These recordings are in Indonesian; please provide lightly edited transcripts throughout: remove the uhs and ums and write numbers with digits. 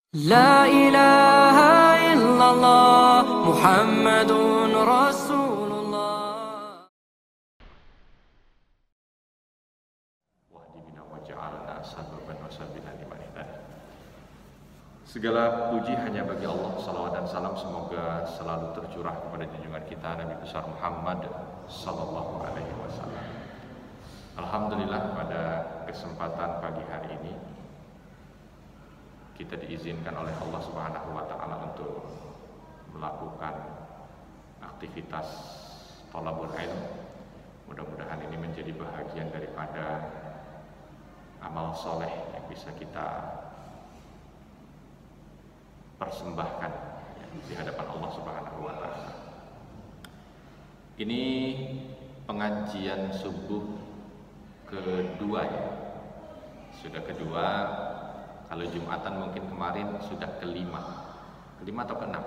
لا إله إلا الله محمد رسول الله. Wahdina waj'alna sababan wa sabilan liman ihtada. Segala puji hanya bagi Allah. Salawat dan salam semoga selalu tercurah kepada junjungan kita Nabi besar Muhammad sallallahu alaihi wasallam. Alhamdulillah, pada kesempatan pagi hari ini kita diizinkan oleh Allah Subhanahu wa taala untuk melakukan aktivitas thalabul ilm. Mudah-mudahan ini menjadi bahagian daripada amal soleh yang bisa kita persembahkan di hadapan Allah Subhanahu wa taala. Ini pengajian subuh kedua ya. Sudah kedua. Kalau Jumatan mungkin kemarin sudah kelima atau keenam?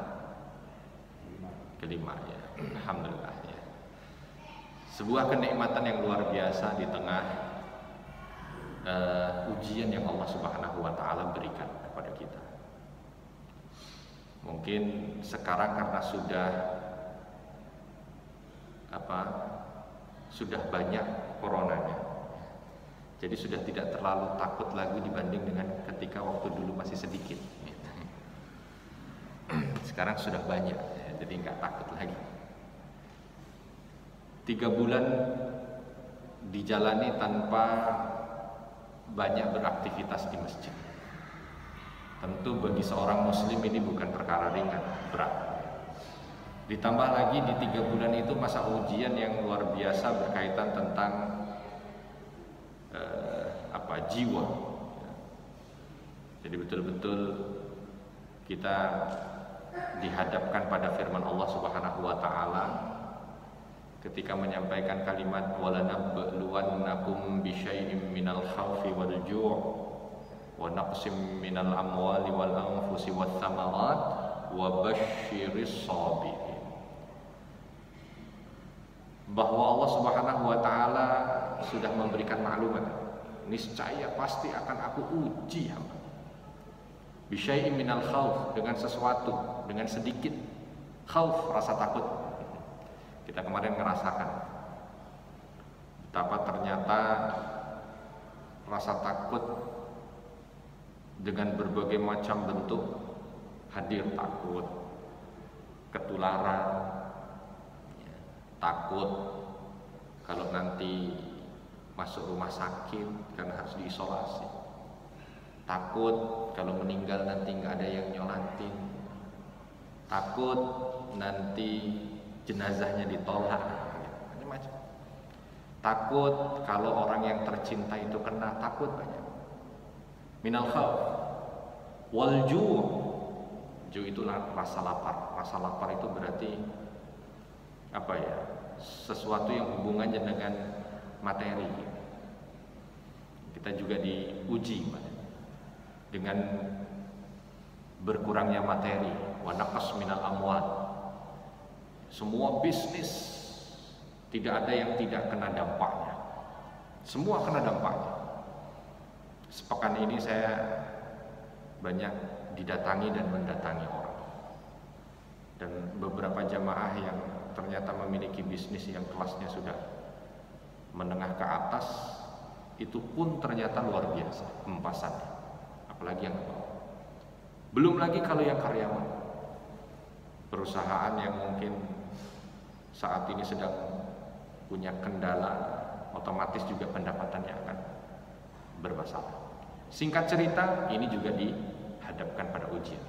Kelima ya. Alhamdulillah ya. Sebuah kenikmatan yang luar biasa di tengah ujian yang Allah Subhanahu wa taala berikan kepada kita. Mungkin sekarang karena sudah banyak coronanya, jadi sudah tidak terlalu takut lagi dibanding dengan ketika waktu dulu masih sedikit. Sekarang sudah banyak, jadi nggak takut lagi. 3 bulan dijalani tanpa banyak beraktivitas di masjid. Tentu bagi seorang muslim ini bukan perkara ringan, berat. Ditambah lagi di 3 bulan itu masa ujian yang luar biasa berkaitan tentang jiwa. Jadi betul-betul kita dihadapkan pada firman Allah Subhanahu wa taala ketika menyampaikan kalimat walanabluwannakum bisyai'im minal khaufi wal ju' wa naqsim minal amwali wal anfusi wath thamarat wa basyiris sabirin. Bahwa Allah Subhanahu wa taala sudah memberikan maklumat, niscaya pasti akan aku uji hamba. Bisyai'im minal khauf, dengan sesuatu, dengan sedikit khauf, rasa takut. Kita kemarin merasakan betapa ternyata rasa takut dengan berbagai macam bentuk hadir. Takut ketularan, takut kalau nanti masuk rumah sakit karena harus diisolasi, takut kalau meninggal nanti nggak ada yang nyolatin, takut nanti jenazahnya ditolak, macam-macam. Takut kalau orang yang tercinta itu kena, takut banyak. Minal khauf wal ju'. Ju' itu rasa lapar. Rasa lapar itu berarti sesuatu yang hubungannya dengan materi. Kita juga diuji dengan berkurangnya materi. Wa naqas minal amwal. Semua bisnis tidak ada yang tidak kena dampaknya. Semua kena dampaknya. Sepekan ini saya banyak didatangi dan mendatangi orang. Dan beberapa jamaah yang ternyata memiliki bisnis yang kelasnya sudah menengah ke atas, itu pun ternyata luar biasa hempasannya. Apalagi yang bawah. Belum lagi kalau yang karyawan, perusahaan yang mungkin saat ini sedang punya kendala, otomatis juga pendapatannya akan bermasalah. Singkat cerita, ini juga dihadapkan pada ujian.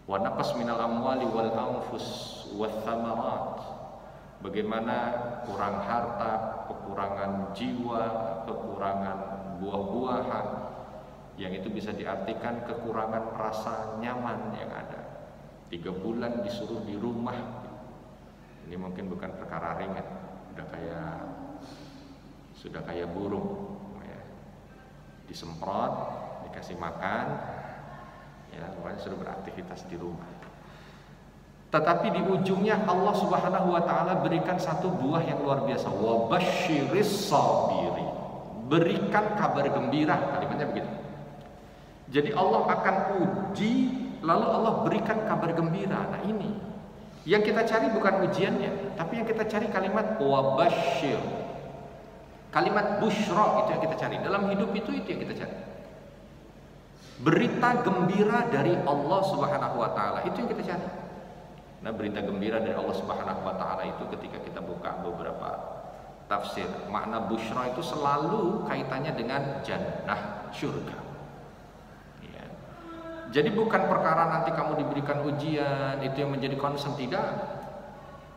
Wa naqas minal amwali wal anfus wath thamarat. Bagaimana kurang harta, kekurangan jiwa, kekurangan buah-buahan, yang itu bisa diartikan kekurangan rasa nyaman yang ada. 3 bulan disuruh di rumah, ini mungkin bukan perkara ringan. Sudah kayak burung ya. Disemprot, dikasih makan ya, pokoknya sudah beraktivitas di rumah. Tetapi di ujungnya Allah Subhanahu wa taala berikan satu buah yang luar biasa. Wa basyiris sabirin. Berikan kabar gembira, kalimatnya begitu. Jadi Allah akan uji, lalu Allah berikan kabar gembira. Nah ini yang kita cari bukan ujiannya, tapi yang kita cari kalimat wabasyir, kalimat busyra, itu yang kita cari. Dalam hidup itu yang kita cari. Berita gembira dari Allah Subhanahu wa taala, itu yang kita cari. Nah, berita gembira dari Allah Subhanahu wa taala itu ketika kita buka beberapa tafsir, makna busyra itu selalu kaitannya dengan jannah, surga. Ya. Jadi bukan perkara nanti kamu diberikan ujian itu yang menjadi concern, tidak.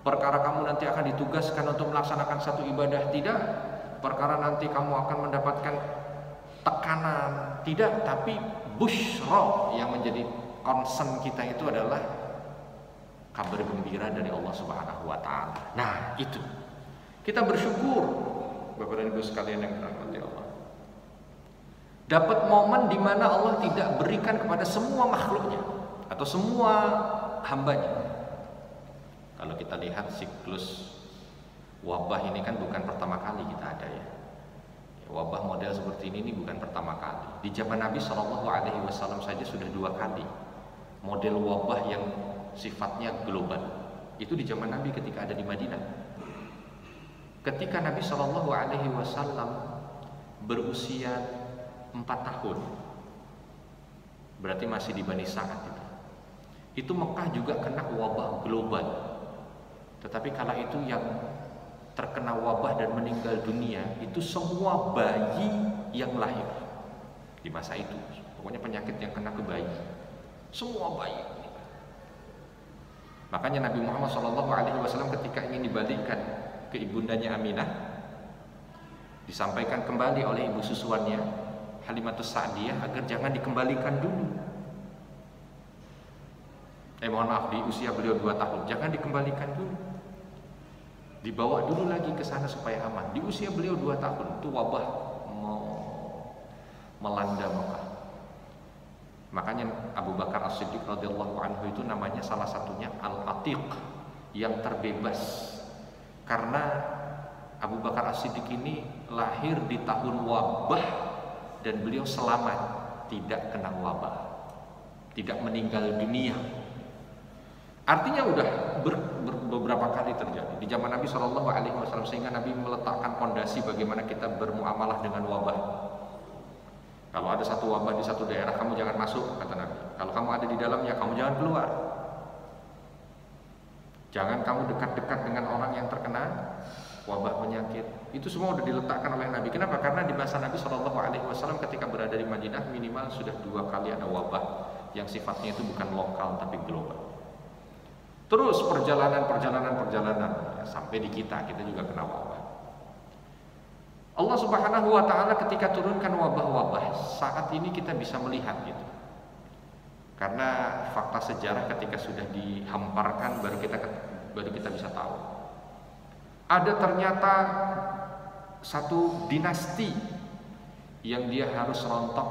Perkara kamu nanti akan ditugaskan untuk melaksanakan satu ibadah, tidak. Perkara nanti kamu akan mendapatkan tekanan, tidak. Tapi busyra yang menjadi concern kita itu adalah kabar gembira dari Allah Subhanahu wa taala. Nah, itu. Kita bersyukur, Bapak dan Ibu sekalian yang dirahmati Allah. Dapat momen di mana Allah tidak berikan kepada semua makhluknya atau semua hambanya. Kalau kita lihat siklus wabah ini kan bukan pertama kali kita ada ya. Wabah model seperti ini bukan pertama kali. Di zaman Nabi SAW saja sudah 2 kali model wabah yang sifatnya global. Itu di zaman Nabi ketika ada di Madinah. Ketika Nabi SAW berusia 4 tahun, berarti masih di Bani Sa'ad itu Mekah juga kena wabah global. Tetapi kala itu yang terkena wabah dan meninggal dunia itu semua bayi yang lahir di masa itu. Pokoknya penyakit yang kena ke bayi, semua bayi. Makanya Nabi Muhammad SAW ketika ingin dibalikkan ke ibundanya Aminah, disampaikan kembali oleh ibu susuannya Halimatus Sa'diyah agar jangan dikembalikan dulu. Mohon maaf, di usia beliau 2 tahun, jangan dikembalikan dulu, dibawa dulu lagi ke sana supaya aman. Di usia beliau 2 tahun itu wabah melanda Mekah. Makanya Abu Bakar As-Siddiq radhiyallahu anhu itu namanya salah satunya Al-Atiq, yang terbebas. Karena Abu Bakar As-Siddiq ini lahir di tahun wabah dan beliau selamat, tidak kena wabah, tidak meninggal dunia. Artinya udah beberapa kali terjadi di zaman Nabi SAW, sehingga Nabi meletakkan fondasi bagaimana kita bermuamalah dengan wabah. Kalau ada satu wabah di satu daerah, kamu jangan masuk, kata Nabi. Kalau kamu ada di dalamnya, kamu jangan keluar. Jangan kamu dekat-dekat dengan orang yang terkena wabah penyakit. Itu semua sudah diletakkan oleh Nabi. Kenapa? Karena di masa Nabi SAW ketika berada di Madinah minimal sudah 2 kali ada wabah yang sifatnya itu bukan lokal tapi global. Terus perjalanan ya, sampai di kita juga kena wabah. Allah Subhanahu wa taala ketika turunkan wabah-wabah, saat ini kita bisa melihat gitu. Karena fakta sejarah ketika sudah dihamparkan baru kita bisa tahu. Ada ternyata satu dinasti yang dia harus rontok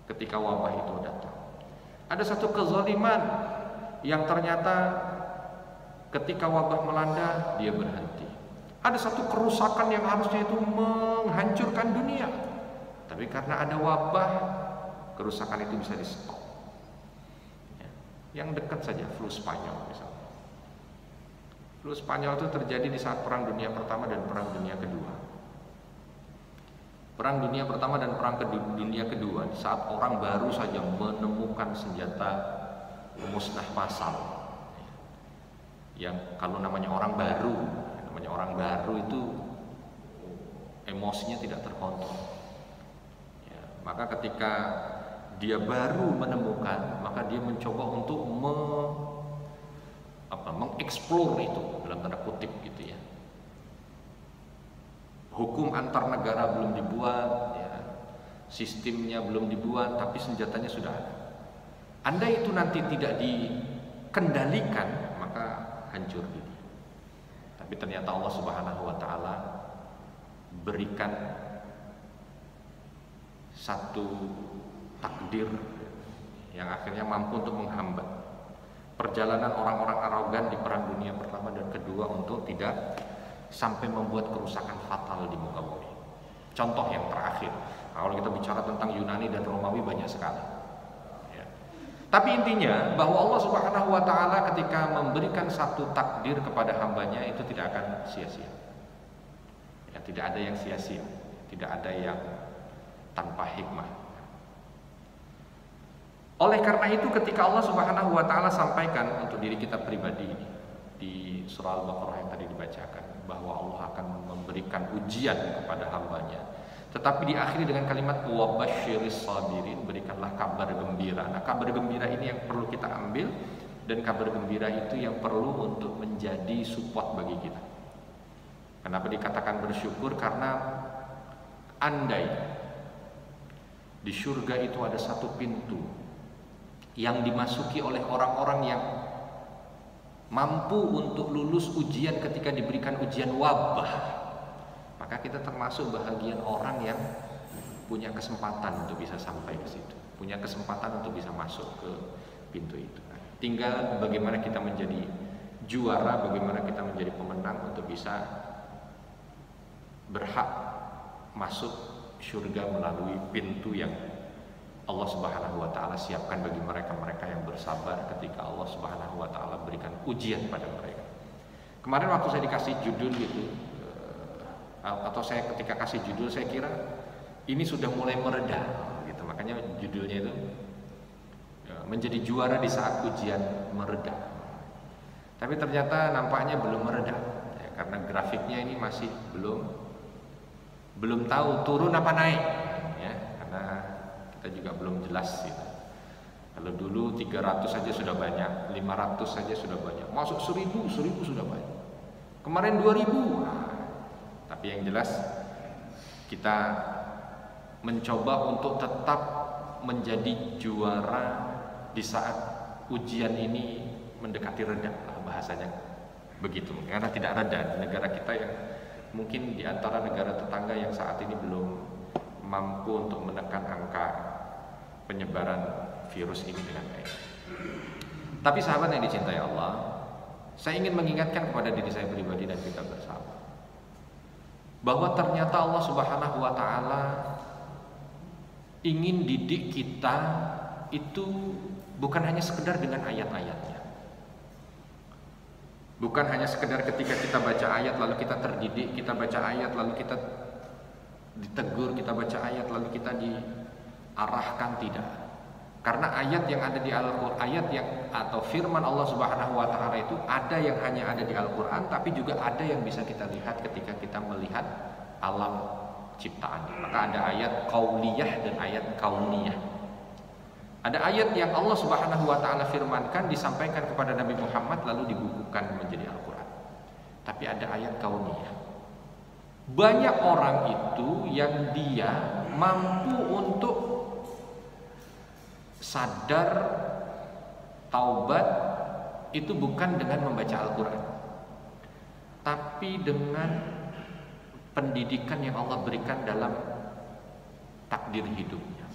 ketika wabah itu datang. Ada satu kezaliman yang ternyata ketika wabah melanda dia berhenti. Ada satu kerusakan yang harusnya itu menghancurkan dunia, tapi karena ada wabah, kerusakan itu bisa di stop. Yang dekat saja, flu Spanyol misalnya. Flu Spanyol itu terjadi di saat Perang Dunia Pertama dan Perang Dunia Kedua. Perang Dunia Pertama dan Perang Dunia Kedua, saat orang baru saja menemukan senjata musnah massal. Yang kalau namanya orang baru itu emosinya tidak terkontrol. Ya, maka ketika dia baru menemukan, maka dia mencoba untuk mengeksplor itu dalam tanda kutip gitu ya. Hukum antar negara belum dibuat, ya, sistemnya belum dibuat, tapi senjatanya sudah ada. Andai itu nanti tidak dikendalikan, maka hancur dunia. Tapi ternyata Allah Subhanahu wa taala berikan satu takdir yang akhirnya mampu untuk menghambat perjalanan orang-orang arogan di Perang Dunia Pertama dan Kedua untuk tidak sampai membuat kerusakan fatal di muka bumi. Contoh yang terakhir, Kalau kita bicara tentang Yunani dan Romawi banyak sekali. Ya. Tapi intinya bahwa Allah Subhanahu wa Ta'ala ketika memberikan satu takdir kepada hambanya itu tidak akan sia-sia. Ya, tidak ada yang sia-sia, tidak ada yang tanpa hikmah. Oleh karena itu ketika Allah Subhanahu wa Ta'ala sampaikan untuk diri kita pribadi ini di surah Al-Baqarah yang tadi dibacakan, bahwa Allah akan memberikan ujian kepada hambanya, tetapi diakhiri dengan kalimat wabasyiris sabirin, berikanlah kabar gembira. Nah, kabar gembira ini yang perlu kita ambil, dan kabar gembira itu yang perlu untuk menjadi support bagi kita. Kenapa dikatakan bersyukur? Karena andai di surga itu ada satu pintu yang dimasuki oleh orang-orang yang mampu untuk lulus ujian ketika diberikan ujian wabah, maka kita termasuk bahagian orang yang punya kesempatan untuk bisa sampai ke situ, punya kesempatan untuk bisa masuk ke pintu itu. Tinggal bagaimana kita menjadi juara, bagaimana kita menjadi pemenang untuk bisa berhak masuk surga melalui pintu yang Allah Subhanahu wa Ta'ala siapkan bagi mereka-mereka yang bersabar ketika Allah Subhanahu wa Ta'ala berikan ujian pada mereka. Kemarin waktu saya dikasih judul gitu, atau saya ketika kasih judul, saya kira ini sudah mulai mereda gitu. Makanya judulnya itu menjadi juara di saat ujian mereda. Tapi ternyata nampaknya belum mereda ya, karena grafiknya ini masih belum tahu turun apa naik ya, karena kita juga belum jelas gitu. Kalau dulu 300 saja sudah banyak, 500 saja sudah banyak, masuk 1000 sudah banyak. Kemarin 2000. Nah, tapi yang jelas kita mencoba untuk tetap menjadi juara di saat ujian ini mendekati reda, bahasanya begitu. Karena tidak reda di negara kita yang mungkin di antara negara tetangga yang saat ini belum mampu untuk menekan angka penyebaran virus ini dengan baik. Tapi sahabat yang dicintai Allah, saya ingin mengingatkan kepada diri saya pribadi dan kita bersama bahwa ternyata Allah Subhanahu wa Ta'ala ingin didik kita itu bukan hanya sekedar dengan ayat-ayatnya, bukan hanya sekedar ketika kita baca ayat lalu kita terdidik, kita baca ayat lalu kita ditegur, kita baca ayat lalu kita diarahkan, tidak. Karena ayat yang ada di Al-Qur'an, ayat yang atau firman Allah Subhanahu wa Ta'ala itu ada yang hanya ada di Al-Qur'an, tapi juga ada yang bisa kita lihat ketika kita melihat alam ciptaan. Maka ada ayat qauliyah dan ayat kauniyah. Ada ayat yang Allah Subhanahu wa Ta'ala firmankan, disampaikan kepada Nabi Muhammad lalu dibukukan menjadi Al-Qur'an. Tapi ada ayat kauniyah. Banyak orang itu yang dia mampu untuk sadar, taubat itu bukan dengan membaca Al-Quran, tapi dengan pendidikan yang Allah berikan dalam takdir hidupnya.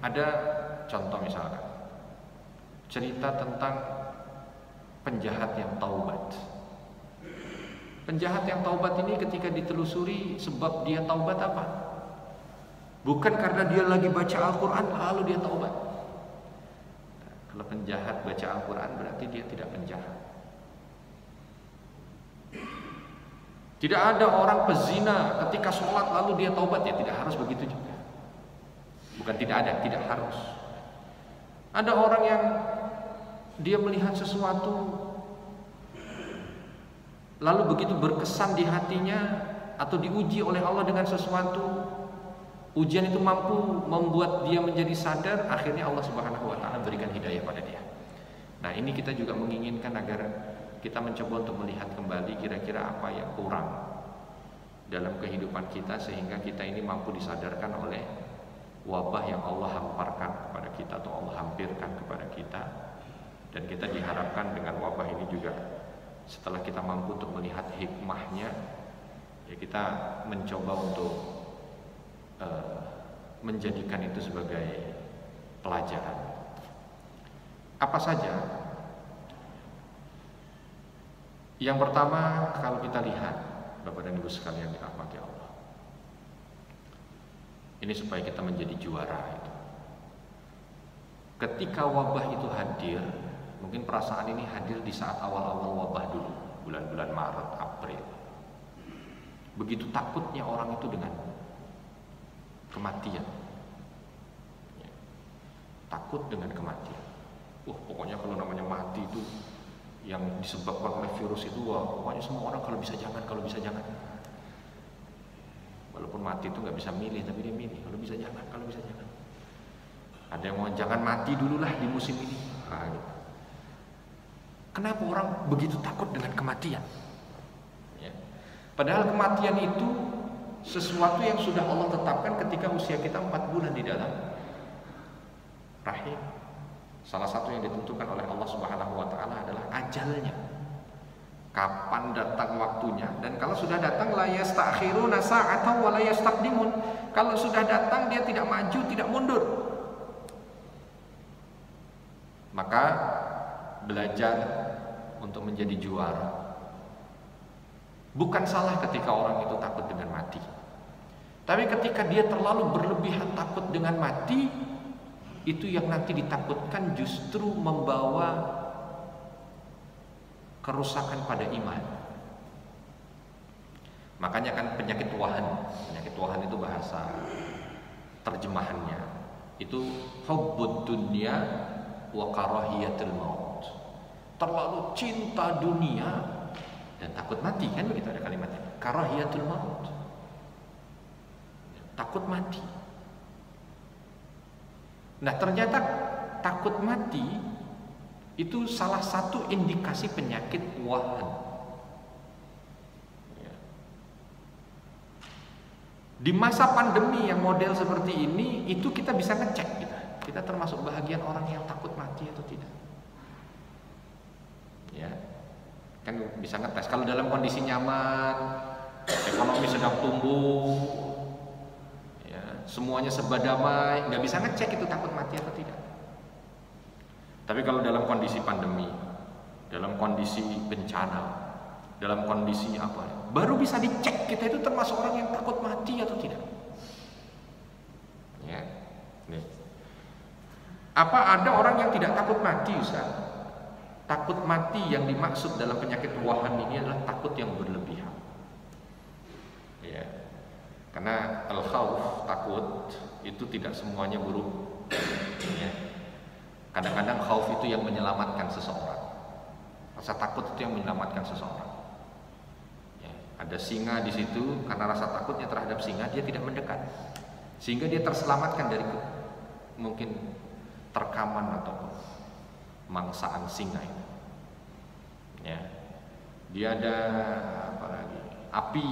Ada contoh misalkan cerita tentang penjahat yang taubat. Penjahat yang taubat ini ketika ditelusuri sebab dia taubat apa? Bukan karena dia lagi baca Al-Quran lalu dia taubat. Kalau penjahat baca Al-Quran berarti dia tidak penjahat. Tidak ada orang pezina ketika sholat lalu dia taubat, ya tidak harus begitu juga. Bukan tidak ada, tidak harus. Ada orang yang dia melihat sesuatu lalu begitu berkesan di hatinya atau diuji oleh Allah dengan sesuatu, ujian itu mampu membuat dia menjadi sadar, akhirnya Allah Subhanahu wa Ta'ala berikan hidayah pada dia. Nah, ini kita juga menginginkan agar kita mencoba untuk melihat kembali kira-kira apa yang kurang dalam kehidupan kita, sehingga kita ini mampu disadarkan oleh wabah yang Allah hamparkan kepada kita atau Allah hampirkan kepada kita. Dan kita diharapkan dengan wabah ini juga, setelah kita mampu untuk melihat hikmahnya, ya kita mencoba untuk menjadikan itu sebagai pelajaran. Apa saja? Yang pertama, kalau kita lihat Bapak dan Ibu sekalian dirahmati Allah, Ini supaya kita menjadi juara itu. Ketika wabah itu hadir, mungkin perasaan ini hadir di saat awal-awal wabah dulu, bulan-bulan Maret, April. Begitu takutnya orang itu dengan kematian. Takut dengan kematian. Pokoknya kalau namanya mati itu yang disebabkan oleh virus itu, pokoknya semua orang kalau bisa jangan. Walaupun mati itu nggak bisa milih, tapi dia milih kalau bisa jangan. Ada yang mau jangan mati dulu lah di musim ini. Gitu. Kenapa orang begitu takut dengan kematian? Ya. Padahal kematian itu sesuatu yang sudah Allah tetapkan ketika usia kita 4 bulan di dalam rahim. Salah satu yang ditentukan oleh Allah Subhanahu wa taala adalah ajalnya. Kapan datang waktunya, dan kalau sudah datang la yastakhiruna sa'atan wa la yastaqdimun. Kalau sudah datang dia tidak maju, tidak mundur. Maka belajar untuk menjadi juara. Bukan salah ketika orang itu takut dengan mati. Tapi ketika dia terlalu berlebihan takut dengan mati, itu yang nanti ditakutkan justru membawa kerusakan pada iman. Makanya kan penyakit wahan itu bahasa terjemahannya itu hubbud dunya wa karahiyatul maut. Terlalu cinta dunia dan takut mati, kan begitu ada kalimatnya. Karahiyatul maut. Takut mati. Nah, ternyata takut mati itu salah satu indikasi penyakit wahan. Di masa pandemi yang model seperti ini, itu kita bisa ngecek kita termasuk bahagian orang yang takut mati atau tidak. Ya, kan bisa ngetes. Kalau dalam kondisi nyaman, ekonomi sedang tumbuh, ya, semuanya serba damai, nggak bisa ngecek itu takut mati atau tidak. Tapi kalau dalam kondisi pandemi, dalam kondisi bencana, dalam kondisi apa, baru bisa dicek kita itu termasuk orang yang takut mati atau tidak. Ya, nih. Apa ada orang yang tidak takut mati, Ustaz? Takut mati yang dimaksud dalam penyakit wahan ini adalah takut yang berlebihan. Ya, karena al-khauf, takut itu tidak semuanya buruk. Ya. Kadang-kadang khauf itu yang menyelamatkan seseorang. Rasa takut itu yang menyelamatkan seseorang. Ya, ada singa di situ, karena rasa takutnya terhadap singa dia tidak mendekat, sehingga dia terselamatkan dari mungkin terkaman atau mangsaan singa itu. Ya, dia ada apa lagi? Api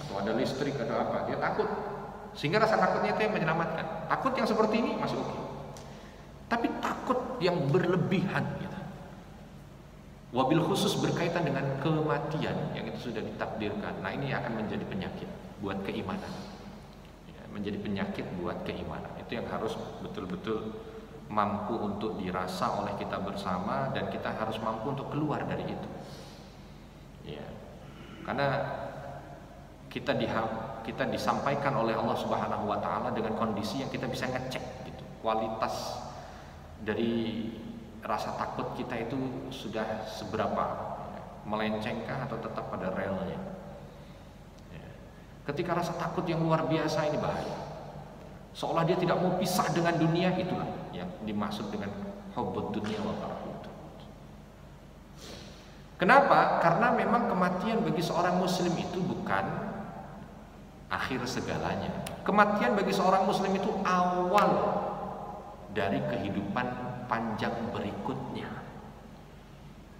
atau ada listrik atau apa? Dia takut, sehingga rasa takutnya itu yang menyelamatkan. Takut yang seperti ini masih oke. Tapi takut yang berlebihan gitu. Wabil khusus berkaitan dengan kematian yang itu sudah ditakdirkan. Nah, ini akan menjadi penyakit buat keimanan. Ya, menjadi penyakit buat keimanan. Itu yang harus betul-betul mampu untuk dirasa oleh kita bersama, dan kita harus mampu untuk keluar dari itu. Ya. Karena kita disampaikan oleh Allah Subhanahu wa taala dengan kondisi yang kita bisa ngecek gitu. Kualitas dari rasa takut kita itu sudah seberapa, melencengkah atau tetap pada relnya. Ya. Ketika rasa takut yang luar biasa ini bahaya, seolah dia tidak mau pisah dengan dunia, itulah yang dimaksud dengan hubbud dunya wa karahiyatul maut. Kenapa? Karena memang kematian bagi seorang muslim itu bukan akhir segalanya. Kematian bagi seorang muslim itu awal dari kehidupan panjang berikutnya.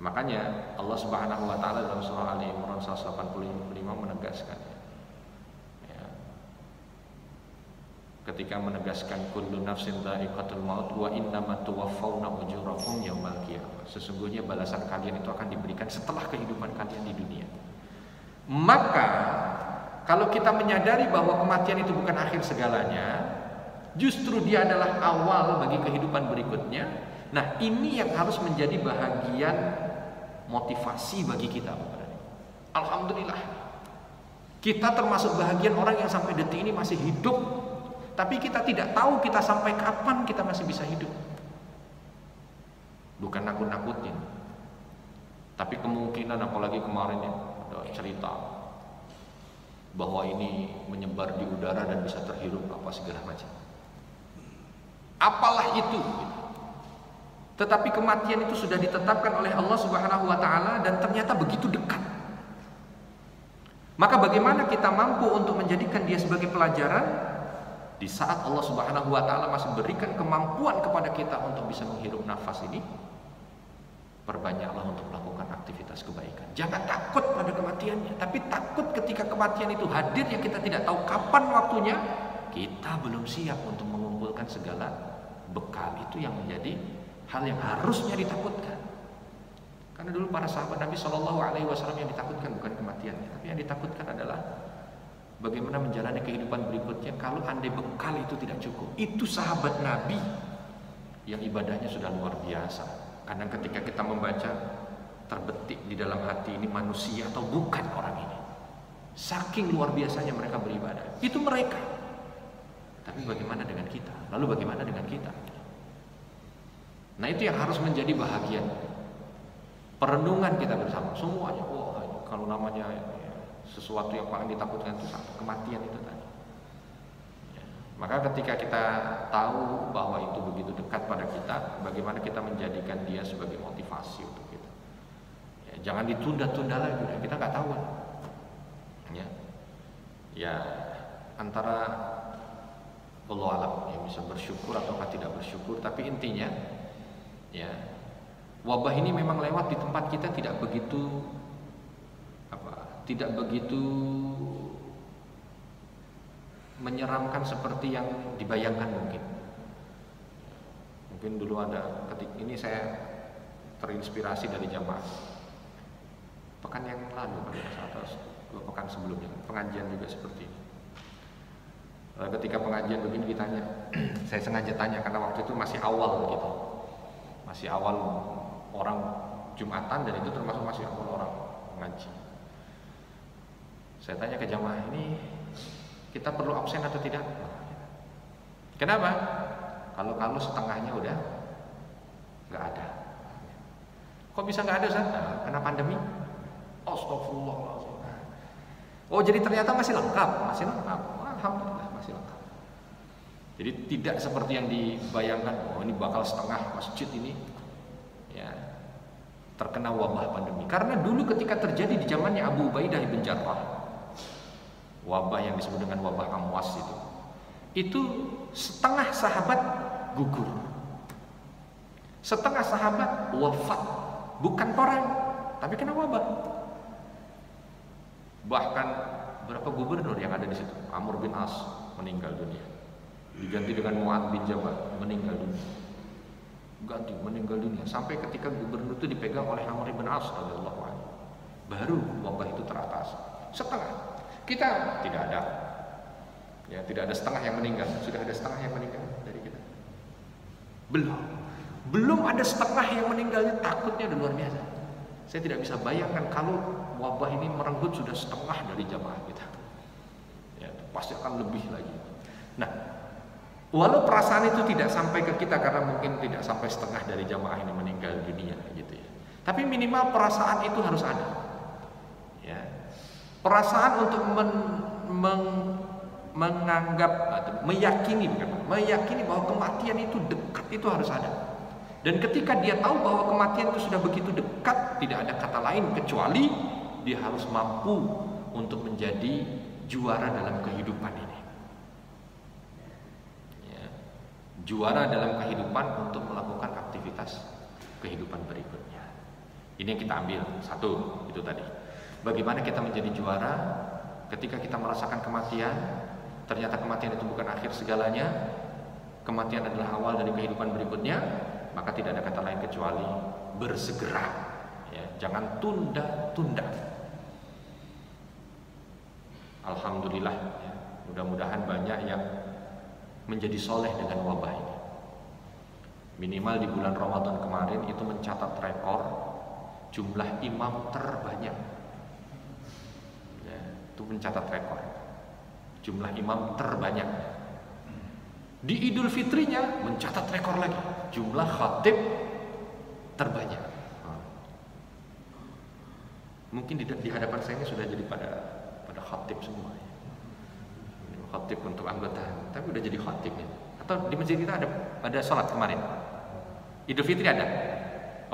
Makanya Allah Subhanahu wa taala dalam surah Ali Imran 185 menegaskan, ya, ketika menegaskan kullu nafsin dha'iqatul maut wa innama tuwaffawna ujurakum yaumal qiyamah. Sesungguhnya balasan kalian itu akan diberikan setelah kehidupan kalian di dunia. Maka kalau kita menyadari bahwa kematian itu bukan akhir segalanya, justru dia adalah awal bagi kehidupan berikutnya. Nah, ini yang harus menjadi bahagian motivasi bagi kita. Alhamdulillah, kita termasuk bahagian orang yang sampai detik ini masih hidup Tapi kita tidak tahu kita sampai kapan kita masih bisa hidup. Bukan nakut-nakutin, tapi kemungkinan, apalagi kemarin ya ada cerita bahwa ini menyebar di udara dan bisa terhirup apa segala macam. Apalah itu. Tetapi kematian itu sudah ditetapkan oleh Allah Subhanahu wa taala dan ternyata begitu dekat. Maka bagaimana kita mampu untuk menjadikan dia sebagai pelajaran di saat Allah Subhanahu wa taala masih berikan kemampuan kepada kita untuk bisa menghirup nafas ini? Perbanyaklah untuk melakukan aktivitas kebaikan. Jangan takut pada kematiannya, tapi takut ketika kematian itu hadir yang kita tidak tahu kapan waktunya. Kita belum siap untuk mengumpulkan segala bekal itu yang menjadi hal yang harusnya ditakutkan. Karena dulu para sahabat Nabi Shallallahu Alaihi Wasallam yang ditakutkan bukan kematiannya, tapi yang ditakutkan adalah bagaimana menjalani kehidupan berikutnya kalau andai bekal itu tidak cukup. Itu sahabat Nabi yang ibadahnya sudah luar biasa. Karena ketika kita membaca, terbetik di dalam hati ini manusia atau bukan orang ini. Saking luar biasanya mereka beribadah. Itu mereka. Tapi bagaimana dengan kita? Lalu bagaimana dengan kita? Nah, itu yang harus menjadi bahagian perenungan kita bersama semuanya. Wah, kalau namanya sesuatu yang paling ditakutkan itu kematian itu tadi. Maka ketika kita tahu bahwa itu begitu dekat pada kita, bagaimana kita menjadikan dia sebagai motivasi untuk kita. Ya, jangan ditunda-tunda lagi, kita nggak tahu. Ya, antara Allah alam, ya bisa bersyukur atau tidak bersyukur. Tapi intinya, ya wabah ini memang lewat di tempat kita tidak begitu menyeramkan seperti yang dibayangkan mungkin. Mungkin dulu ada ini saya terinspirasi dari jamaah pekan yang lalu atau 2 pekan sebelumnya, pengajian juga seperti ini. Ketika pengajian begini ditanya, saya sengaja tanya karena waktu itu masih awal gitu, masih awal orang Jumatan dan itu termasuk masih awal orang mengaji. Saya tanya ke jamaah, ini kita perlu absen atau tidak? Kenapa? Kalau setengahnya udah nggak ada. Kok bisa nggak ada, Ustaz? Karena pandemi. Astagfirullahaladzim. Oh, jadi ternyata masih lengkap. Alhamdulillah masih lengkap. Jadi tidak seperti yang dibayangkan. Oh, ini bakal setengah masjid ini ya terkena wabah pandemi. Karena dulu ketika terjadi di zamannya Abu Ubaidah bin Jarrah, wabah yang disebut dengan wabah Amwas itu setengah sahabat gugur, setengah sahabat wafat, bukan perang tapi kena wabah. Bahkan berapa gubernur yang ada di situ? Amr bin As meninggal dunia, diganti dengan Mu'adz bin Jabal meninggal dunia, meninggal dunia sampai ketika gubernur itu dipegang oleh Amr bin As radhiyallahu anhu, baru wabah itu teratas. Setengah. Kita tidak ada, ya tidak ada setengah yang meninggal. Sudah ada setengah yang meninggal dari kita? Belum ada setengah yang meninggalnya. Takutnya udah luar biasa. Saya tidak bisa bayangkan kalau wabah ini merenggut sudah setengah dari jamaah kita. Ya, pasti akan lebih lagi. Nah, walau perasaan itu tidak sampai ke kita karena mungkin tidak sampai setengah dari jamaah ini meninggal dunia, gitu ya. Tapi minimal perasaan itu harus ada. Ya. Perasaan untuk menganggap atau meyakini bahwa kematian itu dekat itu harus ada. Dan ketika dia tahu bahwa kematian itu sudah begitu dekat, tidak ada kata lain kecuali dia harus mampu untuk menjadi juara dalam kehidupan ini. Ya. Juara dalam kehidupan untuk melakukan aktivitas kehidupan berikutnya. Ini yang kita ambil satu, itu tadi. Bagaimana kita menjadi juara ketika kita merasakan kematian? Ternyata kematian itu bukan akhir segalanya. Kematian adalah awal dari kehidupan berikutnya. Maka tidak ada kata lain kecuali bersegera. Ya, jangan tunda-tunda. Alhamdulillah, ya, mudah-mudahan banyak yang menjadi soleh dengan wabah ini. Minimal di bulan Ramadan kemarin itu mencatat rekor jumlah imam terbanyak. Itu mencatat rekor jumlah imam terbanyak. Di Idul Fitrinya mencatat rekor lagi, jumlah khatib terbanyak. Mungkin di hadapan saya ini sudah jadi pada khatib semua. Khatib untuk anggota, tapi udah jadi khatib ya. Atau di masjid kita ada sholat kemarin. Idul Fitri ada.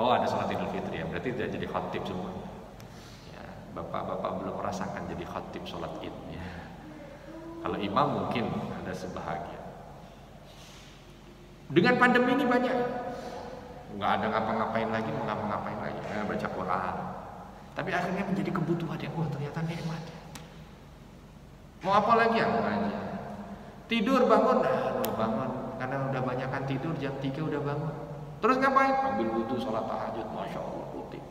Oh, ada sholat Idul Fitri ya. Berarti udah jadi khatib semua. Ya, bapak-bapak belum merasakan jadi khatib sholat Id ya. Kalau imam mungkin ada sebahagian. Dengan pandemi ini banyak, nggak ada ngapa-ngapain lagi, mau ngapa-ngapain lagi, baca Quran. Tapi akhirnya menjadi kebutuhan ya. Wah, ternyata nikmat. Mau apa lagi ya? Mau aja. Tidur bangun, bangun. Karena udah banyakan tidur, jam 3 udah bangun. Terus ngapain? Ambil wudu, sholat tahajud, masya Allah putih.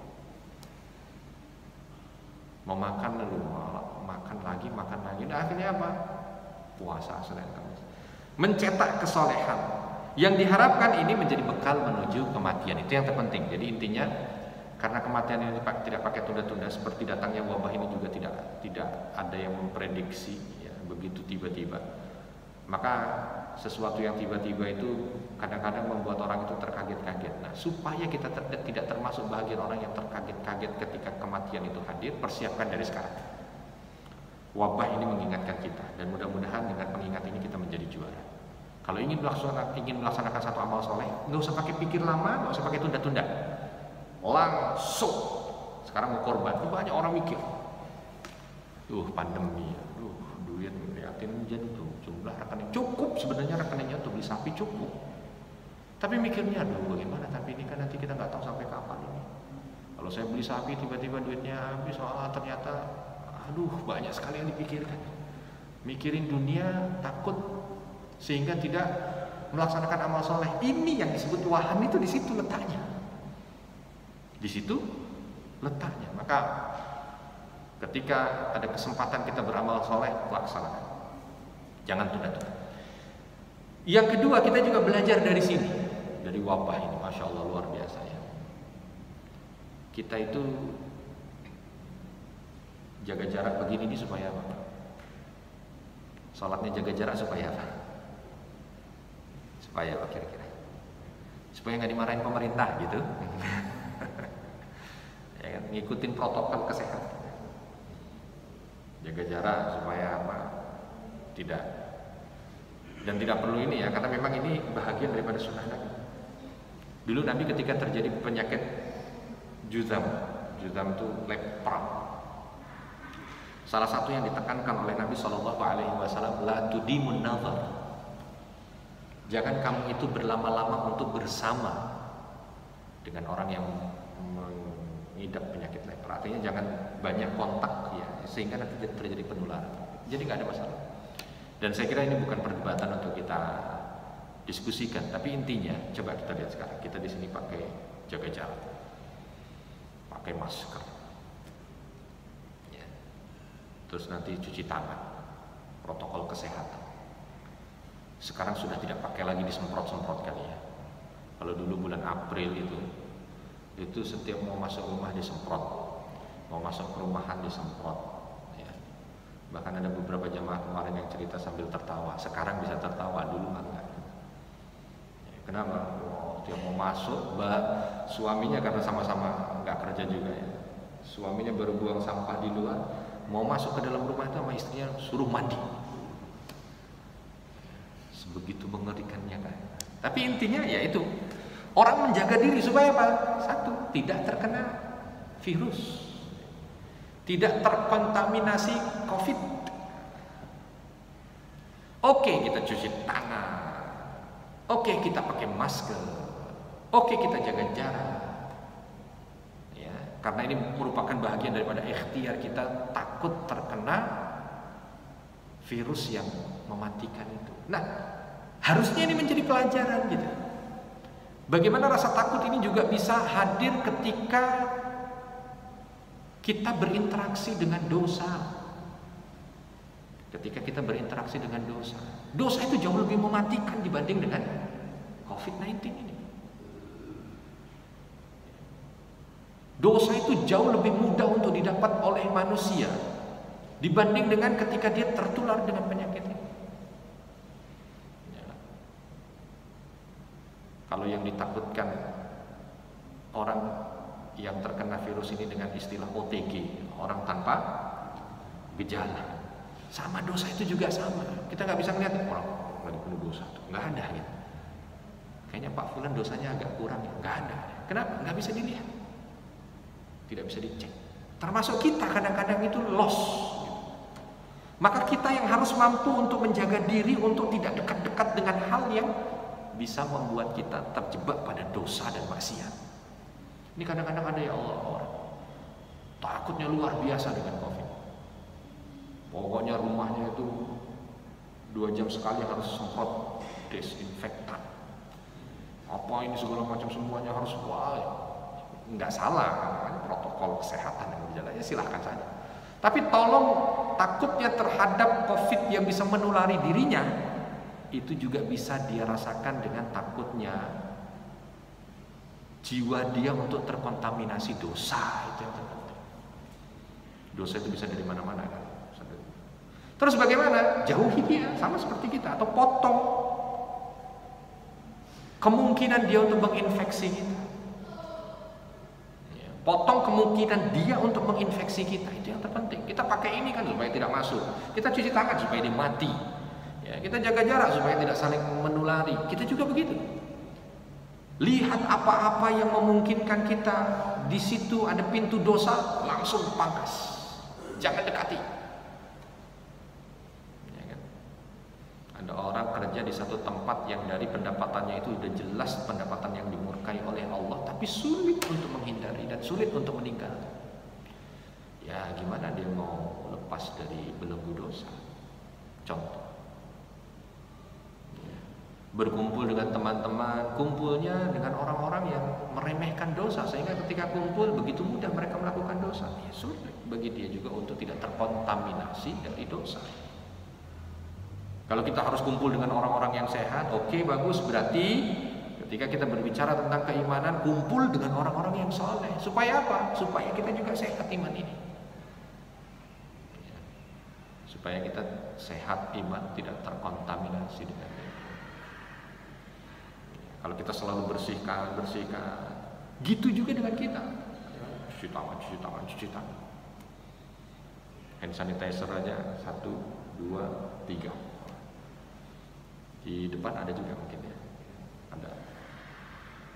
Mau makan lalu makan lagi. Nah, akhirnya apa? Puasa Senin Kamis. Mencetak kesolehan. Yang diharapkan ini menjadi bekal menuju kematian, itu yang terpenting. Jadi intinya, karena kematian ini tidak pakai tunda-tunda, seperti datangnya wabah ini juga tidak ada yang memprediksi ya, begitu tiba-tiba. Maka sesuatu yang tiba-tiba itu kadang-kadang membuat orang itu terkaget-kaget. Nah, supaya kita tidak termasuk bagian orang yang terkaget-kaget ketika kematian itu hadir, persiapkan dari sekarang. Wabah ini mengingatkan kita, dan mudah-mudahan dengan pengingat ini kita menjadi juara. Kalau ingin melaksanakan satu amal soleh, nggak usah pakai pikir lama, nggak usah pakai tunda-tunda, langsung. Sekarang mau korban, banyak orang mikir, pandemi, duit ngeliatin jadi tuh jumlah rekening cukup, sebenarnya rekeningnya untuk beli sapi cukup, tapi mikirnya, bagaimana? Tapi ini kan nanti kita nggak tahu sampai kapan ini. Kalau saya beli sapi tiba-tiba duitnya habis, ternyata, banyak sekali yang dipikirkan, mikirin dunia, takut sehingga tidak melaksanakan amal soleh. Ini yang disebut wahan, itu di situ letaknya. Di situ letaknya. Maka ketika ada kesempatan kita beramal soleh, laksanakan. Jangan tunda-tunda. Yang kedua, kita juga belajar dari sini, dari wabah ini. Masya Allah, luar biasa ya. Kita itu jaga jarak begini ini supaya apa? Sholatnya jaga jarak supaya apa? Supaya apa kira-kira? Supaya nggak dimarahin pemerintah gitu. Ya kan? Ngikutin protokol kesehatan. Jaga jarak supaya apa? Tidak. Dan tidak perlu ini ya, karena memang ini bahagian daripada sunnah Nabi. Dulu Nabi ketika terjadi penyakit juzam itu lepra. Salah satu yang ditekankan oleh Nabi SAW, la tudimun nazar. Jangan kamu itu berlama-lama untuk bersama dengan orang yang mengidap penyakit lepra. Artinya jangan banyak kontak ya, sehingga nanti terjadi penularan. Jadi nggak ada masalah. Dan saya kira ini bukan perdebatan untuk kita diskusikan, tapi intinya coba kita lihat sekarang. Kita di sini pakai jaga jarak, pakai masker, ya. Terus nanti cuci tangan, protokol kesehatan. Sekarang sudah tidak pakai lagi disemprot-semprot kali ya. Kalau dulu bulan April itu setiap mau masuk rumah disemprot, mau masuk perumahan disemprot. Ya. Bahkan ada beberapa jamaah kemarin yang cerita sambil tertawa. Sekarang bisa tertawa, dulu enggak. Ya, kenapa? Dia mau masuk, suaminya karena sama-sama nggak kerja juga ya. Suaminya baru buang sampah di luar, mau masuk ke dalam rumah itu sama istrinya suruh mandi. Begitu mengerikannya kan. Tapi intinya ya itu, orang menjaga diri supaya apa? Satu, tidak terkena virus, tidak terkontaminasi COVID. Oke, kita cuci tangan, oke kita pakai masker, oke kita jaga jarak. Ya, karena ini merupakan bagian daripada ikhtiar kita takut terkena virus yang mematikan itu. Nah, harusnya ini menjadi pelajaran gitu. Bagaimana rasa takut ini juga bisa hadir ketika kita berinteraksi dengan dosa. Ketika kita berinteraksi dengan dosa. Dosa itu jauh lebih mematikan dibanding dengan COVID-19 ini. Dosa itu jauh lebih mudah untuk didapat oleh manusia dibanding dengan ketika dia tertular dengan penyakit ini. Kalau yang ditakutkan orang yang terkena virus ini dengan istilah OTG, orang tanpa gejala. Sama dosa itu juga sama. Kita nggak bisa ngeliat orang lagi penuh dosa, nggak ada gitu. Kayaknya Pak Fulan dosanya agak kurang ya, nggak ada. Kenapa? Nggak bisa dilihat, tidak bisa dicek. Termasuk kita kadang-kadang itu loss. Gitu. Maka kita yang harus mampu untuk menjaga diri untuk tidak dekat-dekat dengan hal yang bisa membuat kita terjebak pada dosa dan maksiat. Ini kadang-kadang ada ya Allah orang takutnya luar biasa dengan COVID. Pokoknya rumahnya itu 2 jam sekali harus semprot desinfektan. Apa ini segala macam semuanya harus nggak salah, namanya protokol kesehatan yang berjalannya silahkan saja. Tapi tolong takutnya terhadap COVID yang bisa menulari dirinya itu juga bisa dia rasakan dengan takutnya jiwa dia untuk terkontaminasi dosa. Itu yang terpenting. Dosa itu bisa dari mana-mana kan. Terus bagaimana? Jauhi dia, sama seperti kita, atau potong kemungkinan dia untuk menginfeksi kita. Potong kemungkinan dia untuk menginfeksi kita, itu yang terpenting. Kita pakai ini kan supaya tidak masuk. Kita cuci tangan supaya dia mati. Ya, kita jaga jarak supaya tidak saling menulari. Kita juga begitu. Lihat apa-apa yang memungkinkan kita di situ ada pintu dosa, langsung pangkas. Jangan dekati. Ya kan? Ada orang kerja di satu tempat yang dari pendapatannya itu sudah jelas pendapatan yang dimurkai oleh Allah, tapi sulit untuk menghindari dan sulit untuk meninggalkan. Ya gimana dia mau lepas dari belenggu dosa? Contoh, berkumpul dengan teman-teman, kumpulnya dengan orang-orang yang meremehkan dosa, sehingga ketika kumpul begitu mudah mereka melakukan dosa. Ya sulit bagi dia juga untuk tidak terkontaminasi dari dosa. Kalau kita harus kumpul dengan orang-orang yang sehat, oke, bagus, berarti ketika kita berbicara tentang keimanan, kumpul dengan orang-orang yang soleh. Supaya apa? Supaya kita juga sehat iman ini. Supaya kita sehat iman, tidak terkontaminasi dengan ini. Kalau kita selalu bersihkan, gitu juga dengan kita. Cuci tangan. Hand sanitizer aja 1, 2, 3. Di depan ada juga mungkin ya. Ada.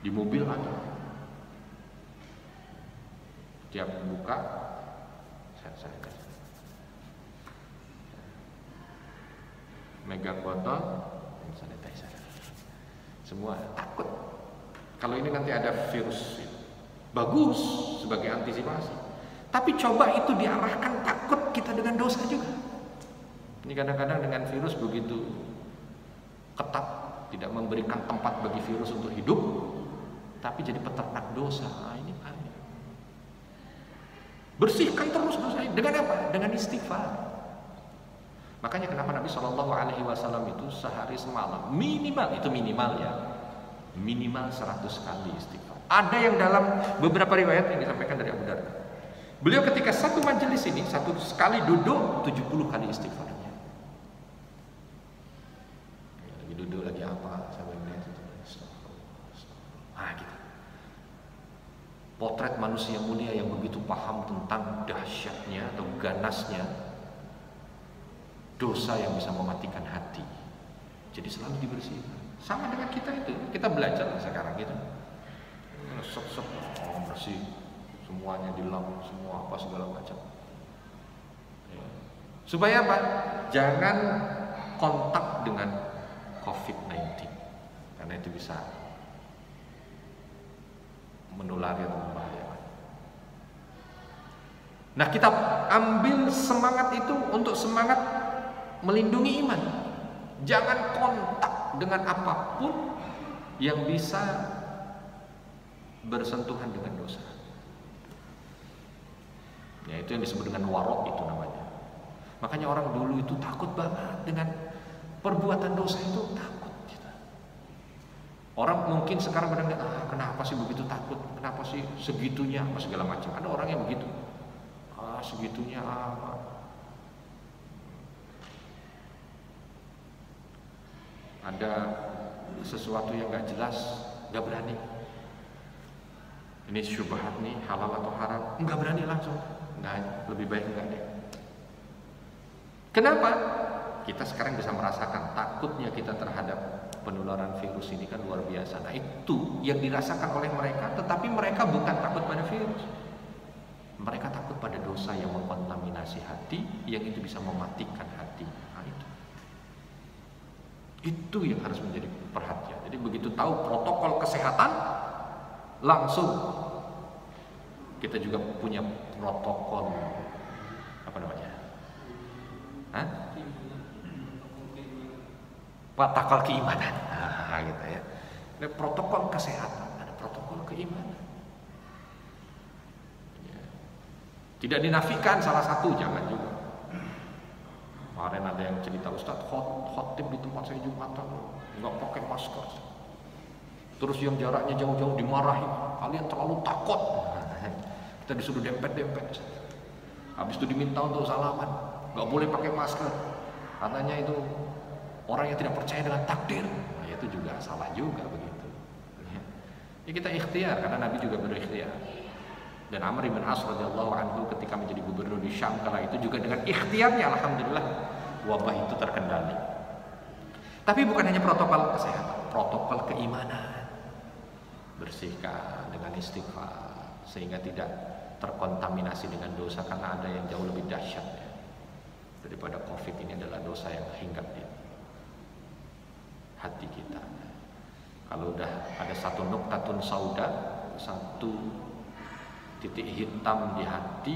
Di mobil ada. Tiap buka hand sanitizer. Megang botol hand sanitizer. Semua takut. Kalau ini nanti ada virus, bagus sebagai antisipasi. Tapi coba itu diarahkan takut kita dengan dosa juga. Ini kadang-kadang dengan virus begitu ketat, tidak memberikan tempat bagi virus untuk hidup, tapi jadi peternak dosa. Ini bahaya. Bersihkan terus dosa. Dengan apa? Dengan istighfar. Makanya kenapa Nabi SAW itu sehari semalam minimal 100 kali istighfar. Ada yang dalam beberapa riwayat yang disampaikan dari Abu Darda, beliau ketika satu majelis ini satu sekali duduk 70 kali istighfarnya. Lagi duduk lagi apa sampai melihat itu. Gitu. Potret manusia mulia yang begitu paham tentang dahsyatnya atau ganasnya dosa yang bisa mematikan hati. Jadi selalu dibersihkan. Sama dengan kita itu. Kita belajar sekarang gitu. Bersih. Semuanya dilap, semua apa segala macam. Ya. Supaya apa? Jangan kontak dengan COVID-19. Karena itu bisa menulari atau membahayakan. Nah, kita ambil semangat itu untuk semangat melindungi iman. Jangan kontak dengan apapun yang bisa bersentuhan dengan dosa. Ya, itu yang disebut dengan warok itu namanya. Makanya orang dulu itu takut banget dengan perbuatan dosa itu, takut gitu. Orang mungkin sekarang kadang kenapa sih begitu takut? Kenapa sih segitunya apa segala macam? Ada orang yang begitu. Segitunya ada sesuatu yang gak jelas nggak berani. Ini syubhat nih, halal atau haram, nggak berani langsung. Nggak, lebih baik nggak deh. Kenapa? Kita sekarang bisa merasakan takutnya kita terhadap penularan virus ini kan luar biasa. Nah itu yang dirasakan oleh mereka, tetapi mereka bukan takut pada virus. Mereka takut pada dosa yang mengkontaminasi hati, yang itu bisa mematikan hati. Nah itu yang harus menjadi perhatian. Jadi begitu tahu protokol kesehatan, langsung kita juga punya protokol apa namanya? Protokol keimanan. Nah, gitu ya. Ada protokol kesehatan, ada protokol keimanan. Ya. Tidak dinafikan salah satu, jangan juga. Kemarin ada yang cerita, Ustaz, khotib di tempat saya Jumatan nggak pakai masker. Terus yang jaraknya jauh-jauh dimarahi, kalian terlalu takut. Kita disuruh dempet-dempet. Habis itu diminta untuk salaman, nggak boleh pakai masker. Katanya itu orang yang tidak percaya dengan takdir. Nah, itu juga salah juga begitu. Ya kita ikhtiar karena Nabi juga berikhtiar. Dan Amr bin As radhiyallahu anhu ketika menjadi gubernur di Syam kala itu juga dengan ikhtiarnya alhamdulillah wabah itu terkendali. Tapi bukan hanya protokol kesehatan, protokol keimanan. Bersihkan dengan istighfar sehingga tidak terkontaminasi dengan dosa, karena ada yang jauh lebih dahsyat ya. Daripada Covid ini adalah dosa yang hinggap di hati kita. Kalau udah ada satu nuktatun sauda, satu titik hitam di hati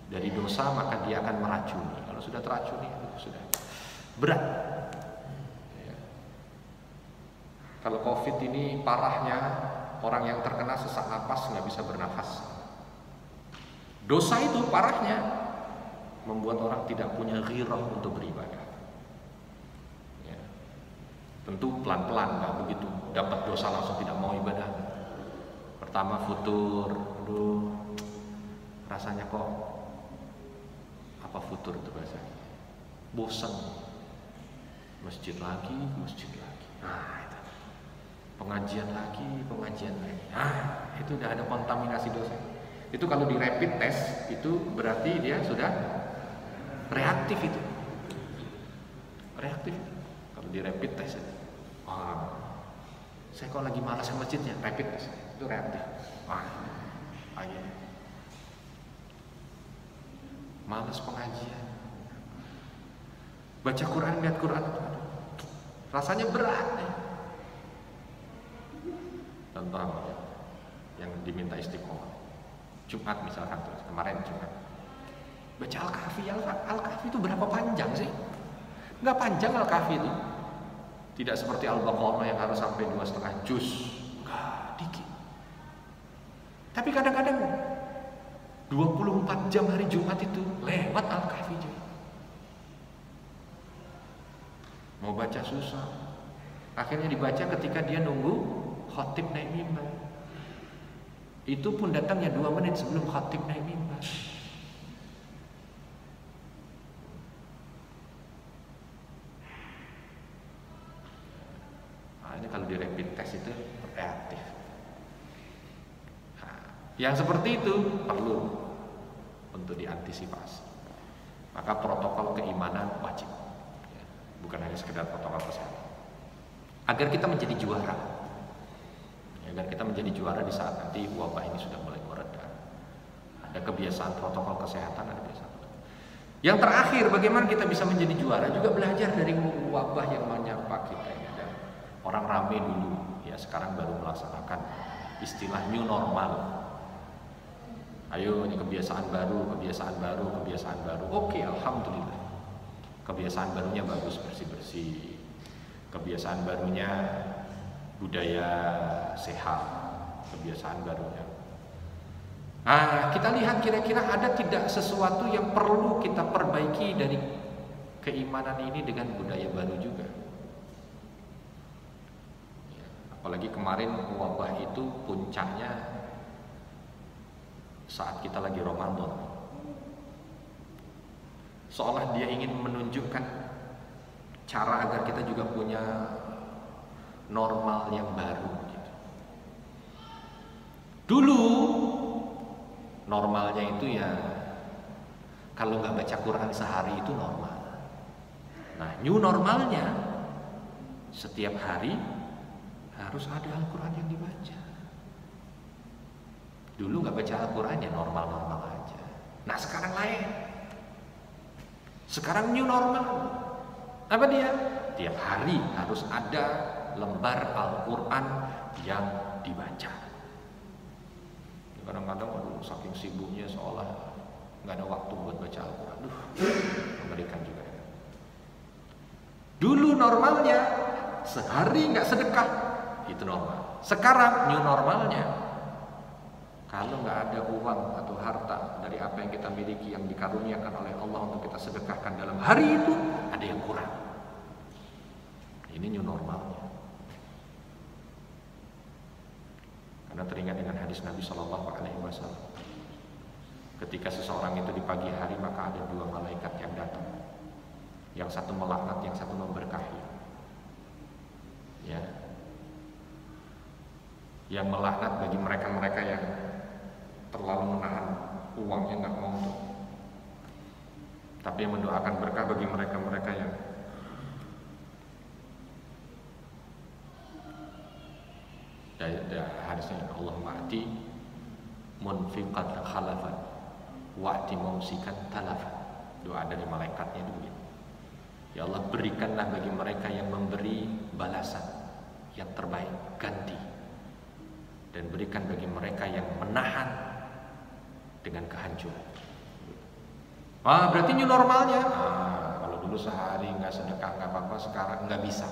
dari dosa, maka dia akan meracuni. Kalau sudah teracuni itu sudah berat ya. Kalau Covid ini parahnya orang yang terkena sesak napas nggak bisa bernafas. Dosa itu parahnya membuat orang tidak punya ghirah untuk beribadah ya. Tentu pelan-pelan, nggak begitu dapat dosa langsung tidak mau ibadah. Pertama futur, aduh rasanya kok apa futur itu bahasanya, bosan, masjid lagi, nah itu. Pengajian lagi, nah itu udah ada kontaminasi dosa. Itu kalau di rapid test itu berarti dia sudah reaktif itu. Reaktif kalau di rapid test itu. Saya kok lagi malas ke masjidnya, rapid test itu reaktif. Ayo. Malas pengajian. Baca Quran, lihat Quran rasanya berat nih. Contoh yang diminta istiqomah. Jumat misalkan, terus kemarin Jumat baca Al-Kahfi. Al-Kahfi itu berapa panjang sih? Nggak panjang Al-Kahfi itu. Tidak seperti Al-Baqarah yang harus sampai 2,5 juz. Nggak, dikit. Tapi kadang-kadang 24 jam hari Jumat itu lewat Al-Kahfi juga. Mau baca susah. Akhirnya dibaca ketika dia nunggu khatib naik mimbar. Itu pun datangnya 2 menit sebelum khatib naik mimbar. Nah, ini kalau di rapid test itu reaktif. Nah, yang seperti itu perlu untuk diantisipasi. Maka protokol keimanan wajib, ya, bukan hanya sekedar protokol kesehatan. Agar kita menjadi juara. Agar kita menjadi juara di saat nanti wabah ini sudah mulai mereda. Ada kebiasaan protokol kesehatan, ada kebiasaan. Yang terakhir, bagaimana kita bisa menjadi juara? Juga belajar dari wabah yang menyapa kita ini. Dan orang rame dulu, ya sekarang baru melaksanakan istilah new normal. Ayo, ini kebiasaan baru. Oke, alhamdulillah. Kebiasaan barunya bagus, bersih-bersih. Kebiasaan barunya budaya sehat, kebiasaan barunya. Nah, kita lihat kira-kira ada tidak sesuatu yang perlu kita perbaiki dari keimanan ini dengan budaya baru juga. Ya, apalagi kemarin wabah itu puncaknya saat kita lagi Ramadan. Seolah dia ingin menunjukkan cara agar kita juga punya normal yang baru gitu. Dulu normalnya itu ya kalau nggak baca Quran sehari itu normal. Nah, new normalnya setiap hari harus ada Al-Quran yang dibaca. Dulu nggak baca Al-Quran ya normal-normal aja. Nah, sekarang lain. Sekarang new normal. Apa dia? Tiap hari harus ada lembar Al-Quran yang dibaca. Kadang-kadang aduh, saking sibuknya seolah nggak ada waktu buat baca Al-Quran. Mengerikan juga ya. Dulu normalnya sehari nggak sedekah, itu normal. Sekarang new normalnya kalau nggak ada uang atau harta dari apa yang kita miliki yang dikaruniakan oleh Allah untuk kita sedekahkan dalam hari itu, ada yang kurang. Ini new normalnya. Karena teringat dengan hadis Nabi Shallallahu Alaihi Wasallam. Ketika seseorang itu di pagi hari, maka ada dua malaikat yang datang. Yang satu melaknat, yang satu memberkahi. Ya. Yang melaknat bagi mereka-mereka yang terlalu menahan uangnya, nggak mau untuk. Tapi yang mendoakan berkah bagi mereka-mereka yang hadisnya Allahumma ati munfiqat khalafan wa'ti mumsikan talafan. Doa dari malaikatnya itu begitu. Ya Allah, berikanlah bagi mereka yang memberi balasan yang terbaik, ganti. Dan berikan bagi mereka yang menahan dengan kehancuran. Wah, berarti new normalnya. Kalau dulu sehari nggak sedekah nggak apa-apa, sekarang nggak bisa.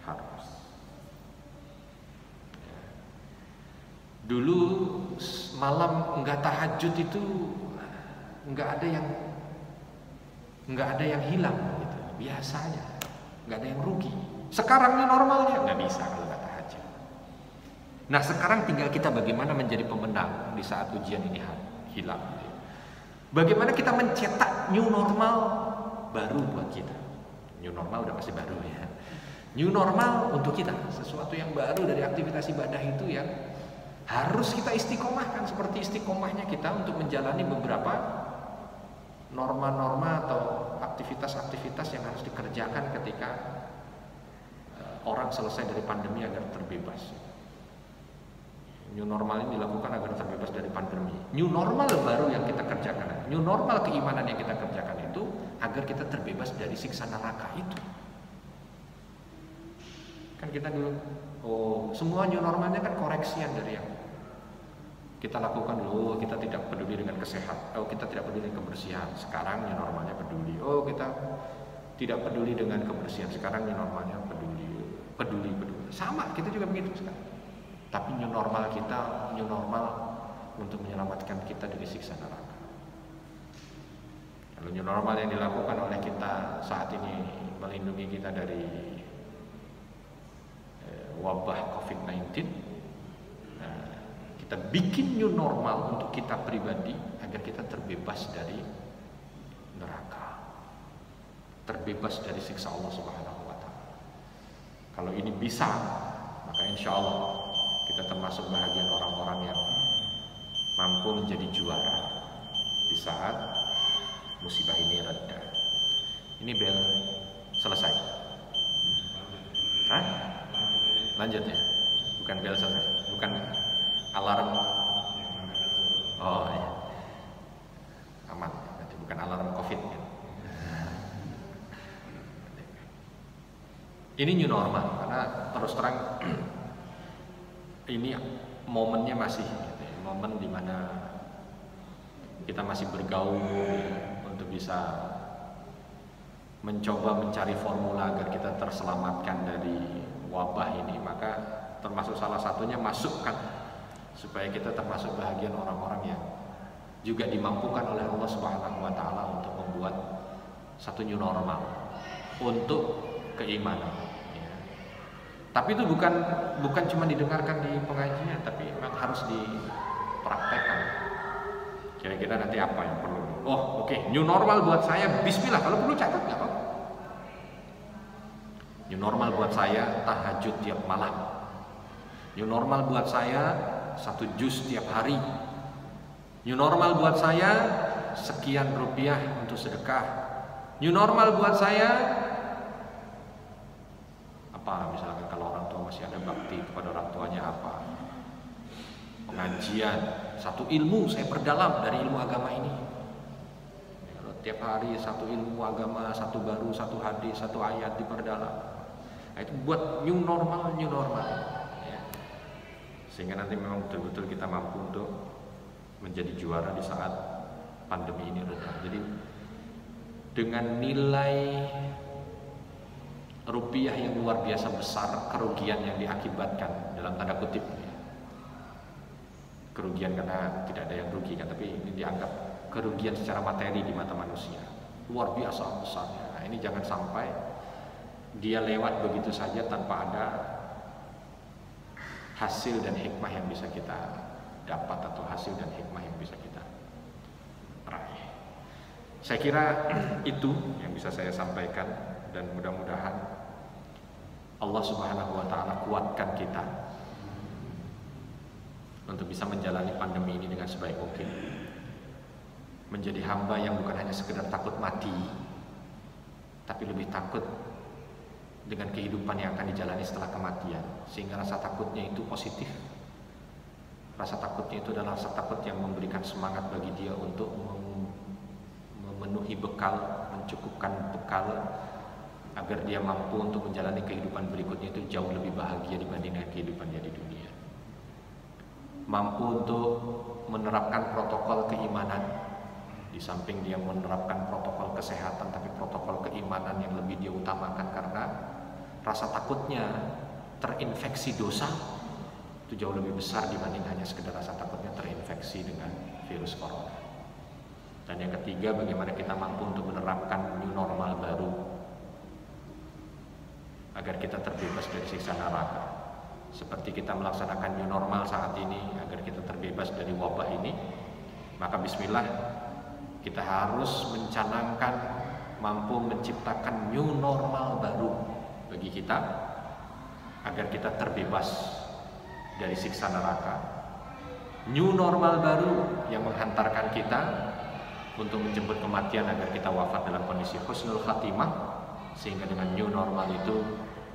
Harus. Ya. Dulu malam nggak tahajud itu nggak ada yang hilang gitu. Biasanya nggak ada yang rugi. Sekarang new normalnya nggak bisa kalau nggak tahajud. Nah, sekarang tinggal kita bagaimana menjadi pemenang di saat ujian ini hilang. Bagaimana kita mencetak new normal baru buat kita. New normal udah pasti baru ya. New normal untuk kita, sesuatu yang baru dari aktivitas ibadah itu yang harus kita istiqomahkan, seperti istiqomahnya kita untuk menjalani beberapa norma-norma atau aktivitas-aktivitas yang harus dikerjakan ketika orang selesai dari pandemi agar terbebas. New normal ini dilakukan agar terbebas dari pandemi. New normal baru yang kita kerjakan, new normal keimanan yang kita kerjakan itu agar kita terbebas dari siksa neraka itu. Kan kita dulu, semua new normalnya kan koreksian dari yang kita lakukan dulu. Kita tidak peduli dengan kesehatan, kita tidak peduli dengan kebersihan. Sekarang new normalnya peduli. Kita tidak peduli dengan kebersihan. Sekarang new normalnya peduli. Sama, kita juga begitu sekarang. Tapi new normal kita, new normal untuk menyelamatkan kita dari siksa neraka. Kalau new normal yang dilakukan oleh kita saat ini melindungi kita dari wabah COVID-19, kita bikin new normal untuk kita pribadi agar kita terbebas dari neraka, terbebas dari siksa Allah Subhanahu wa Ta'ala. Kalau ini bisa, maka insya Allah kita termasuk bahagian orang-orang yang mampu menjadi juara di saat musibah ini reda. Ini bel selesai. Hah? Lanjut ya? Bukan bel selesai, bukan alarm. Oh ya, aman. Nanti bukan alarm COVID ya. Ini new normal karena terus terang ini momennya masih momen dimana kita masih bergaul untuk bisa mencoba mencari formula agar kita terselamatkan dari wabah ini. Maka termasuk salah satunya masukkan supaya kita termasuk bahagian orang-orang yang juga dimampukan oleh Allah Subhanahu wa Ta'ala untuk membuat satu new normal untuk keimanan. Tapi itu bukan cuma didengarkan di pengajian, tapi memang harus dipraktekkan. Kira-kira nanti apa yang perlu? Oke. New normal buat saya, bismillah. Kalau perlu catat nggak apa-apa. New normal buat saya tahajud tiap malam. New normal buat saya 1 juz tiap hari. New normal buat saya sekian rupiah untuk sedekah. New normal buat saya apa, misalkan kalau orang tua masih ada bakti kepada orang tuanya apa, pengajian, satu ilmu saya perdalam dari ilmu agama ini. Tiap hari satu ilmu agama, satu baru, satu hadis, satu ayat diperdalam. Nah, itu buat new normal ya. Sehingga nanti memang betul-betul kita mampu untuk menjadi juara di saat pandemi ini reda. Jadi dengan nilai rupiah yang luar biasa besar, kerugian yang diakibatkan dalam tanda kutip ya. Kerugian karena tidak ada yang rugi kan, tapi ini dianggap kerugian secara materi di mata manusia luar biasa besarnya. Nah, ini jangan sampai dia lewat begitu saja tanpa ada hasil dan hikmah yang bisa kita dapat, atau hasil dan hikmah yang bisa kita raih. Saya kira itu yang bisa saya sampaikan, dan mudah-mudahan Allah Subhanahu wa taala kuatkan kita untuk bisa menjalani pandemi ini dengan sebaik mungkin. Menjadi hamba yang bukan hanya sekedar takut mati, tapi lebih takut dengan kehidupan yang akan dijalani setelah kematian, sehingga rasa takutnya itu positif. Rasa takutnya itu adalah rasa takut yang memberikan semangat bagi dia untuk memenuhi bekal, mencukupkan bekal, agar dia mampu untuk menjalani kehidupan berikutnya itu jauh lebih bahagia dibandingkan kehidupannya di dunia. Mampu untuk menerapkan protokol keimanan. Di samping dia menerapkan protokol kesehatan, tapi protokol keimanan yang lebih dia utamakan, karena rasa takutnya terinfeksi dosa itu jauh lebih besar dibanding hanya sekedar rasa takutnya terinfeksi dengan virus corona. Dan yang ketiga, bagaimana kita mampu untuk menerapkan new normal baru agar kita terbebas dari siksa neraka. Seperti kita melaksanakan new normal saat ini agar kita terbebas dari wabah ini, maka bismillah, kita harus mencanangkan mampu menciptakan new normal baru bagi kita agar kita terbebas dari siksa neraka. New normal baru yang menghantarkan kita untuk menjemput kematian agar kita wafat dalam kondisi husnul khatimah, sehingga dengan new normal itu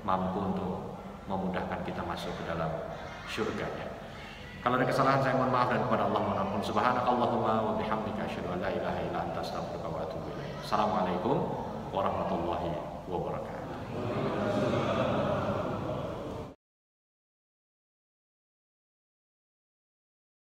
mampu untuk memudahkan kita masuk ke dalam syurganya. Kalau ada kesalahan saya mohon maaf, dan kepada Allah mohon ampun. Subhanakallahumma wa bihamdika asyhadu an la ilaha illa anta astaghfiruka wa atubu ilaik. Assalamualaikum warahmatullahi wabarakatuh.